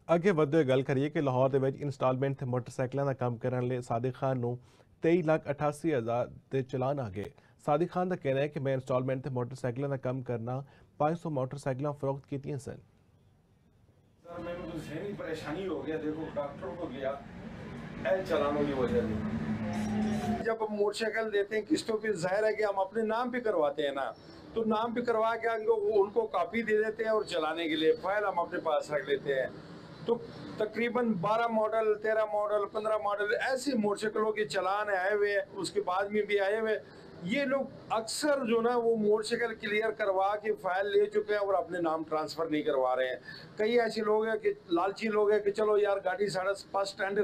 ਅੱਗੇ ਵਧਦੇ ਹੋਏ ਗੱਲ ਕਰੀਏ ਕਿ ਲਾਹੌਰ ਦੇ ਵਿੱਚ ਇੰਸਟਾਲਮੈਂਟ ਤੇ ਮੋਟਰਸਾਈਕਲਾਂ ਦਾ ਕੰਮ ਕਰਨ ਲਈ ਸਾਦਿਕ ਖਾਨ ਨੂੰ 23,88,000 ਦੇ ਚਲਾਨ ਆ ਗਏ। ਸਾਦਿਕ ਖਾਨ ਦਾ ਕਹਿਣਾ ਹੈ ਕਿ ਮੈਂ ਇੰਸਟਾਲਮੈਂਟ ਤੇ ਮੋਟਰਸਾਈਕਲਾਂ ਦਾ ਕੰਮ ਕਰਨਾ 500 मोटरसाइकिल फरोख्त कीतियां सन। सर मैंने तो सहनी परेशानी हो गया, देखो डॉक्टर को गया एल चलानों की वजह से। जब हम मोटरसाइकिल देते हैं किस्तों पे, जाहिर है कि हम अपने नाम पे करवाते हैं ना, तो नाम पे करवा के उनको कॉपी दे देते हैं और चलाने के लिए फाइल हम अपने पास रख लेते हैं। तो तकरीबन 12 मॉडल, 13 मॉडल, 15 मॉडल ऐसे मोटरसाइकिलों के चलान आए हुए, उसके बाद में भी आए हुए। ये लोग अक्सर जो ना वो मोटरसाइकिल क्लियर करवा के फाइल ले चुके हैं और अपने नाम ट्रांसफर नहीं करवा रहे हैं। कई ऐसे लोग हैं कि लालची लोग हैं कि चलो यार गाड़ी साढ़े बस स्टैंड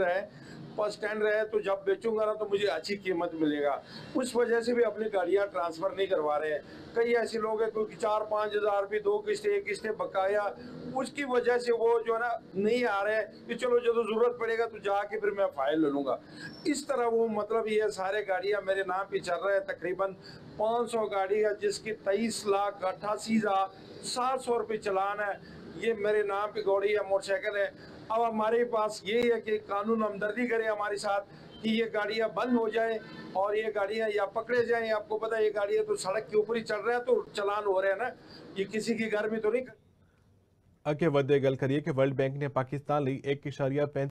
रहे तो जब बेचूंगा ना तो मुझे अच्छी कीमत मिलेगा, उस वजह से भी अपनी गाड़ियां ट्रांसफर नहीं करवा रहे हैं। कई ऐसे लोग हैं क्योंकि 4-5 हज़ार भी 2 किस्तें 1 किस्तें बकाया, उसकी वजह से वो जो है ना नहीं आ रहे हैं कि चलो जब जरूरत पड़ेगा तो जाके फिर मैं फाइल ले लूंगा। इस तरह वो मतलब ये सारे गाड़ियां मेरे नाम पे चल रहे हैं। तकरीबन 500 गाड़ी है जिसकी 23,88,700 रुपये चलान है। ये मेरे नाम पे गाड़ी है, मोटरसाइकिल है। अब हमारे पास यही है कि कानून हमदर्दी करे हमारे साथ कि ये गाड़ियां बंद हो जाए और ये गाड़ियां या पकड़े जाएं। आपको पता है ये गाड़ियां तो सड़क के ऊपर ही चल रहे हैं तो चलान हो रहे हैं ना, ये किसी के घर में तो नहीं। ਅੱਗੇ ਵਧਦੇ ਗੱਲ ਕਰੀਏ ਕਿ ਵਰਲਡ ਬੈਂਕ ਨੇ ਪਾਕਿस्तान ਲਈ 1.35